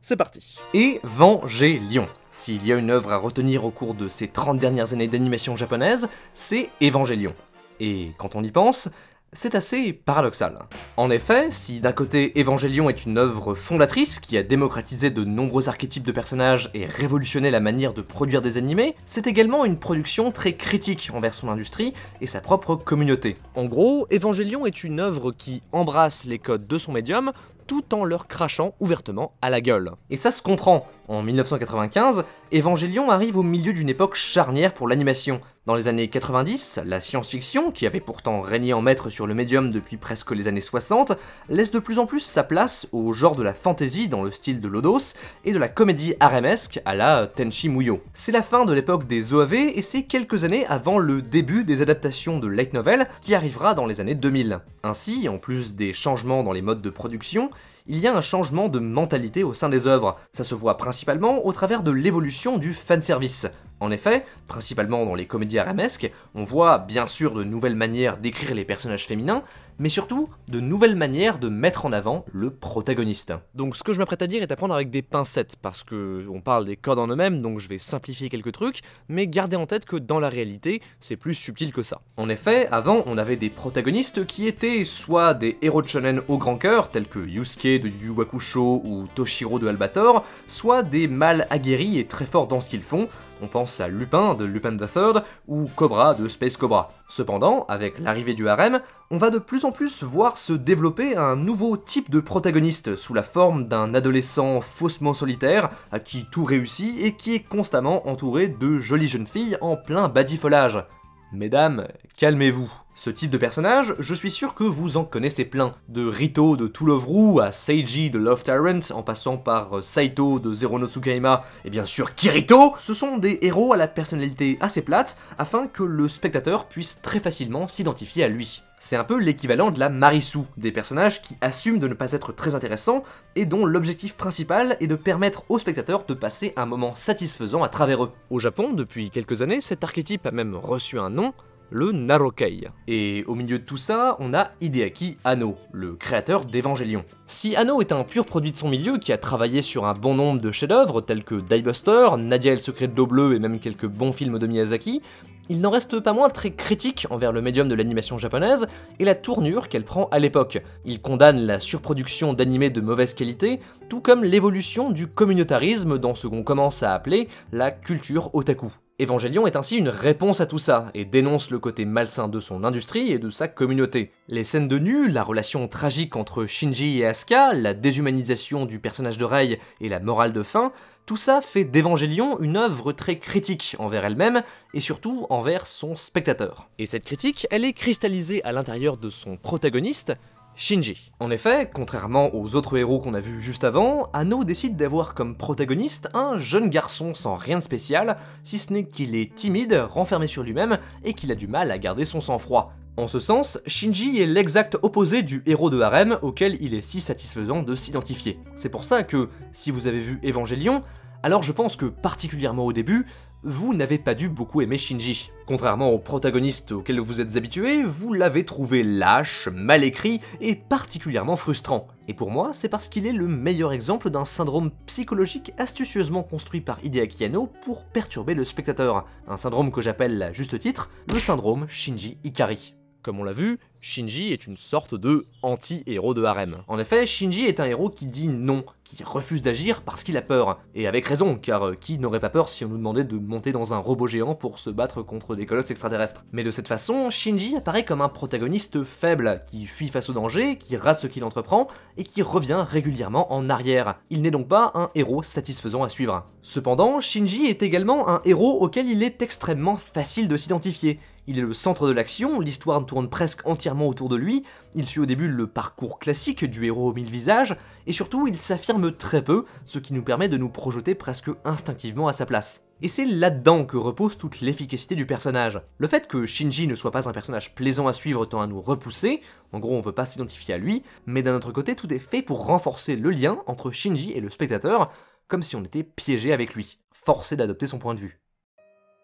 C'est parti. Évangélion. S'il y a une œuvre à retenir au cours de ces 30 dernières années d'animation japonaise, c'est Évangélion. Et quand on y pense, c'est assez paradoxal. En effet, si d'un côté Évangélion est une œuvre fondatrice qui a démocratisé de nombreux archétypes de personnages et révolutionné la manière de produire des animés, c'est également une production très critique envers son industrie et sa propre communauté. En gros, Évangélion est une œuvre qui embrasse les codes de son médium, tout en leur crachant ouvertement à la gueule. Et ça se comprend. En 1995, Évangélion arrive au milieu d'une époque charnière pour l'animation. Dans les années 90, la science-fiction, qui avait pourtant régné en maître sur le médium depuis presque les années 60, laisse de plus en plus sa place au genre de la fantasy dans le style de Lodos et de la comédie haremesque à la Tenchi Muyo. C'est la fin de l'époque des OAV et c'est quelques années avant le début des adaptations de light novel qui arrivera dans les années 2000. Ainsi, en plus des changements dans les modes de production, il y a un changement de mentalité au sein des œuvres. Ça se voit principalement au travers de l'évolution du fanservice. En effet, principalement dans les comédies haremesques, on voit bien sûr de nouvelles manières d'écrire les personnages féminins, mais surtout de nouvelles manières de mettre en avant le protagoniste. Donc ce que je m'apprête à dire est à prendre avec des pincettes, parce que on parle des codes en eux-mêmes, donc je vais simplifier quelques trucs, mais gardez en tête que dans la réalité, c'est plus subtil que ça. En effet, avant, on avait des protagonistes qui étaient soit des héros de shonen au grand cœur, tels que Yusuke de Yu Yu Hakusho ou Toshiro de Albator, soit des mâles aguerris et très forts dans ce qu'ils font. On pense à Lupin de Lupin the Third ou Cobra de Space Cobra. Cependant, avec l'arrivée du harem, on va de plus en plus voir se développer un nouveau type de protagoniste sous la forme d'un adolescent faussement solitaire à qui tout réussit et qui est constamment entouré de jolies jeunes filles en plein badifolage. Mesdames, calmez-vous. Ce type de personnage, je suis sûr que vous en connaissez plein. De Rito de To Love Ru à Seiji de Love Tyrant, en passant par Saito de Zero no Tsukaima, et bien sûr Kirito, ce sont des héros à la personnalité assez plate, afin que le spectateur puisse très facilement s'identifier à lui. C'est un peu l'équivalent de la Marisu, des personnages qui assument de ne pas être très intéressants et dont l'objectif principal est de permettre aux spectateurs de passer un moment satisfaisant à travers eux. Au Japon, depuis quelques années, cet archétype a même reçu un nom, le Narokei. Et au milieu de tout ça, on a Hideaki Anno, le créateur d'Evangélion. Si Anno est un pur produit de son milieu qui a travaillé sur un bon nombre de chefs-d'œuvre tels que Die Buster, Nadia et le secret de l'eau bleue et même quelques bons films de Miyazaki, il n'en reste pas moins très critique envers le médium de l'animation japonaise et la tournure qu'elle prend à l'époque. Il condamne la surproduction d'animés de mauvaise qualité, tout comme l'évolution du communautarisme dans ce qu'on commence à appeler la culture otaku. Evangélion est ainsi une réponse à tout ça, et dénonce le côté malsain de son industrie et de sa communauté. Les scènes de nu, la relation tragique entre Shinji et Asuka, la déshumanisation du personnage de Rei et la morale de fin, tout ça fait d'Evangélion une œuvre très critique envers elle-même, et surtout envers son spectateur. Et cette critique, elle est cristallisée à l'intérieur de son protagoniste, Shinji. En effet, contrairement aux autres héros qu'on a vus juste avant, Anno décide d'avoir comme protagoniste un jeune garçon sans rien de spécial, si ce n'est qu'il est timide, renfermé sur lui-même, et qu'il a du mal à garder son sang-froid. En ce sens, Shinji est l'exact opposé du héros de harem auquel il est si satisfaisant de s'identifier. C'est pour ça que, si vous avez vu Evangélion, alors je pense que particulièrement au début, vous n'avez pas dû beaucoup aimer Shinji. Contrairement au protagoniste auquel vous êtes habitué, vous l'avez trouvé lâche, mal écrit et particulièrement frustrant. Et pour moi, c'est parce qu'il est le meilleur exemple d'un syndrome psychologique astucieusement construit par Hideaki Anno pour perturber le spectateur. Un syndrome que j'appelle à juste titre le syndrome Shinji Ikari. Comme on l'a vu, Shinji est une sorte de anti-héros de harem. En effet, Shinji est un héros qui dit non, qui refuse d'agir parce qu'il a peur. Et avec raison, car qui n'aurait pas peur si on nous demandait de monter dans un robot géant pour se battre contre des colosses extraterrestres. Mais de cette façon, Shinji apparaît comme un protagoniste faible, qui fuit face au danger, qui rate ce qu'il entreprend, et qui revient régulièrement en arrière. Il n'est donc pas un héros satisfaisant à suivre. Cependant, Shinji est également un héros auquel il est extrêmement facile de s'identifier. Il est le centre de l'action, l'histoire tourne presque entièrement autour de lui, il suit au début le parcours classique du héros aux 1000 visages, et surtout il s'affirme très peu, ce qui nous permet de nous projeter presque instinctivement à sa place. Et c'est là-dedans que repose toute l'efficacité du personnage. Le fait que Shinji ne soit pas un personnage plaisant à suivre tend à nous repousser, en gros on veut pas s'identifier à lui, mais d'un autre côté tout est fait pour renforcer le lien entre Shinji et le spectateur, comme si on était piégé avec lui, forcé d'adopter son point de vue.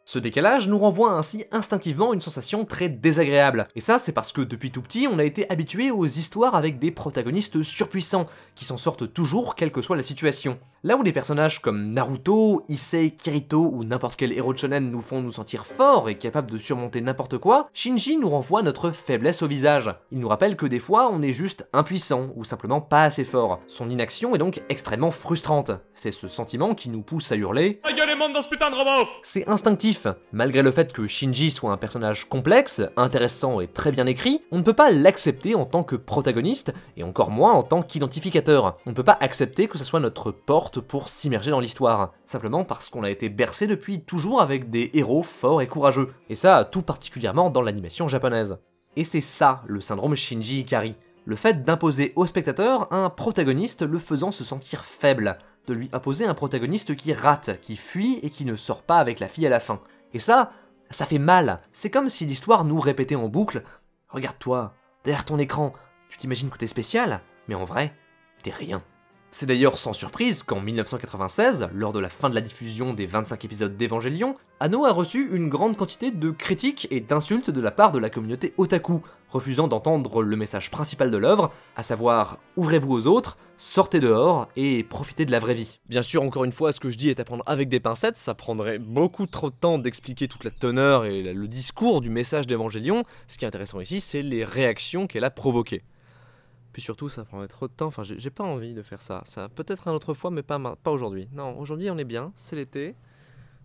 Ce décalage nous renvoie ainsi instinctivement une sensation très désagréable. Et ça, c'est parce que depuis tout petit, on a été habitué aux histoires avec des protagonistes surpuissants, qui s'en sortent toujours quelle que soit la situation. Là où des personnages comme Naruto, Issei, Kirito ou n'importe quel héros de shonen nous font nous sentir forts et capables de surmonter n'importe quoi, Shinji nous renvoie notre faiblesse au visage. Il nous rappelle que des fois, on est juste impuissant ou simplement pas assez fort. Son inaction est donc extrêmement frustrante. C'est ce sentiment qui nous pousse à hurler « Gueule les mondes dans ce putain de robot !» C'est instinctif. Malgré le fait que Shinji soit un personnage complexe, intéressant et très bien écrit, on ne peut pas l'accepter en tant que protagoniste, et encore moins en tant qu'identificateur. On ne peut pas accepter que ce soit notre porte pour s'immerger dans l'histoire, simplement parce qu'on a été bercé depuis toujours avec des héros forts et courageux, et ça tout particulièrement dans l'animation japonaise. Et c'est ça le syndrome Shinji Ikari, le fait d'imposer au spectateur un protagoniste le faisant se sentir faible, de lui imposer un protagoniste qui rate, qui fuit et qui ne sort pas avec la fille à la fin. Et ça fait mal. C'est comme si l'histoire nous répétait en boucle « Regarde-toi, derrière ton écran, tu t'imagines que t'es spécial, mais en vrai, t'es rien ». C'est d'ailleurs sans surprise qu'en 1996, lors de la fin de la diffusion des 25 épisodes d'Evangelion, Anno a reçu une grande quantité de critiques et d'insultes de la part de la communauté otaku, refusant d'entendre le message principal de l'œuvre, à savoir « ouvrez-vous aux autres, sortez dehors et profitez de la vraie vie ». Bien sûr, encore une fois, ce que je dis est à prendre avec des pincettes, ça prendrait beaucoup trop de temps d'expliquer toute la teneur et le discours du message d'Evangelion. Ce qui est intéressant ici, c'est les réactions qu'elle a provoquées. Puis surtout, ça prendrait trop de temps, enfin j'ai pas envie de faire ça. Ça peut-être une autre fois, mais pas aujourd'hui. Non, aujourd'hui on est bien, c'est l'été,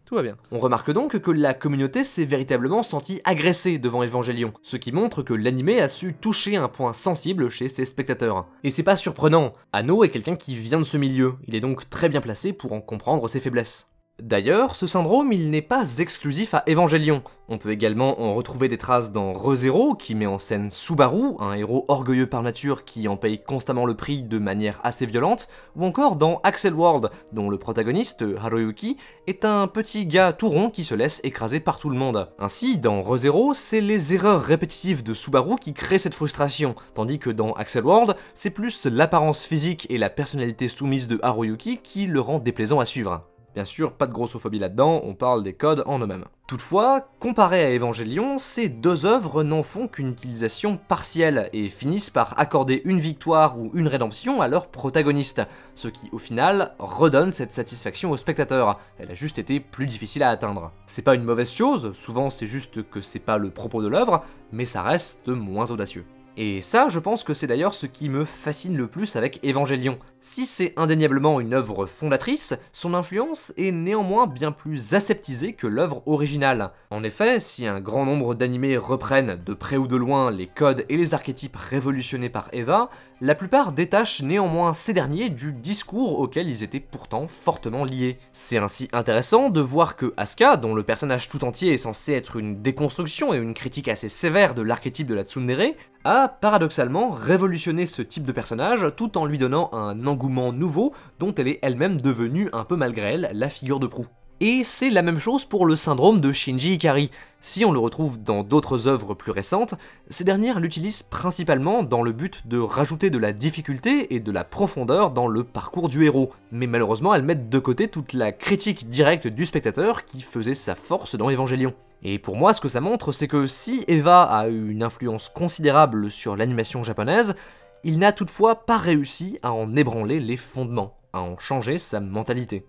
tout va bien. On remarque donc que la communauté s'est véritablement sentie agressée devant Evangelion, ce qui montre que l'animé a su toucher un point sensible chez ses spectateurs. Et c'est pas surprenant, Anno est quelqu'un qui vient de ce milieu, il est donc très bien placé pour en comprendre ses faiblesses. D'ailleurs, ce syndrome, il n'est pas exclusif à Evangelion. On peut également en retrouver des traces dans Re:Zero, qui met en scène Subaru, un héros orgueilleux par nature qui en paye constamment le prix de manière assez violente, ou encore dans Accel World, dont le protagoniste, Haruyuki, est un petit gars tout rond qui se laisse écraser par tout le monde. Ainsi, dans Re:Zero, c'est les erreurs répétitives de Subaru qui créent cette frustration, tandis que dans Accel World, c'est plus l'apparence physique et la personnalité soumise de Haruyuki qui le rend déplaisant à suivre. Bien sûr, pas de grossophobie là-dedans, on parle des codes en eux-mêmes. Toutefois, comparé à Evangelion, ces deux œuvres n'en font qu'une utilisation partielle et finissent par accorder une victoire ou une rédemption à leur protagoniste, ce qui au final redonne cette satisfaction au spectateur. Elle a juste été plus difficile à atteindre. C'est pas une mauvaise chose, souvent c'est juste que c'est pas le propos de l'œuvre, mais ça reste moins audacieux. Et ça, je pense que c'est d'ailleurs ce qui me fascine le plus avec Evangelion. Si c'est indéniablement une œuvre fondatrice, son influence est néanmoins bien plus aseptisée que l'œuvre originale. En effet, si un grand nombre d'animés reprennent de près ou de loin les codes et les archétypes révolutionnés par Eva, la plupart détachent néanmoins ces derniers du discours auquel ils étaient pourtant fortement liés. C'est ainsi intéressant de voir que Asuka, dont le personnage tout entier est censé être une déconstruction et une critique assez sévère de l'archétype de la tsundere, a paradoxalement révolutionné ce type de personnage tout en lui donnant un engouement nouveau dont elle est elle-même devenue un peu malgré elle la figure de proue. Et c'est la même chose pour le syndrome de Shinji Ikari. Si on le retrouve dans d'autres œuvres plus récentes, ces dernières l'utilisent principalement dans le but de rajouter de la difficulté et de la profondeur dans le parcours du héros. Mais malheureusement, elles mettent de côté toute la critique directe du spectateur qui faisait sa force dans Evangelion. Et pour moi, ce que ça montre, c'est que si Eva a eu une influence considérable sur l'animation japonaise, il n'a toutefois pas réussi à en ébranler les fondements, à en changer sa mentalité.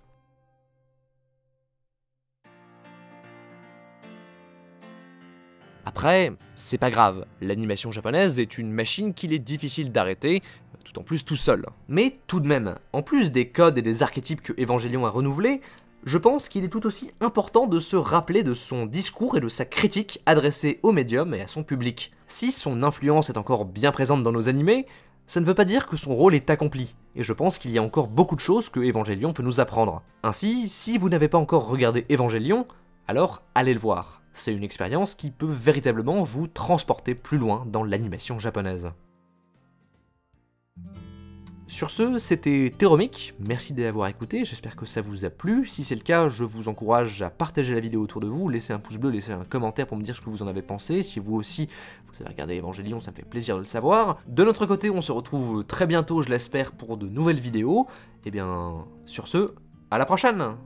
Après, c'est pas grave, l'animation japonaise est une machine qu'il est difficile d'arrêter, tout en plus tout seul. Mais tout de même, en plus des codes et des archétypes que Evangelion a renouvelés, je pense qu'il est tout aussi important de se rappeler de son discours et de sa critique adressée au médium et à son public. Si son influence est encore bien présente dans nos animés, ça ne veut pas dire que son rôle est accompli, et je pense qu'il y a encore beaucoup de choses que Evangelion peut nous apprendre. Ainsi, si vous n'avez pas encore regardé Evangelion, alors allez le voir. C'est une expérience qui peut véritablement vous transporter plus loin dans l'animation japonaise. Sur ce, c'était Teromic, merci d'avoir écouté, j'espère que ça vous a plu. Si c'est le cas, je vous encourage à partager la vidéo autour de vous, laisser un pouce bleu, laisser un commentaire pour me dire ce que vous en avez pensé. Si vous aussi, vous avez regardé Evangelion, ça me fait plaisir de le savoir. De notre côté, on se retrouve très bientôt, je l'espère, pour de nouvelles vidéos. Et bien, sur ce, à la prochaine!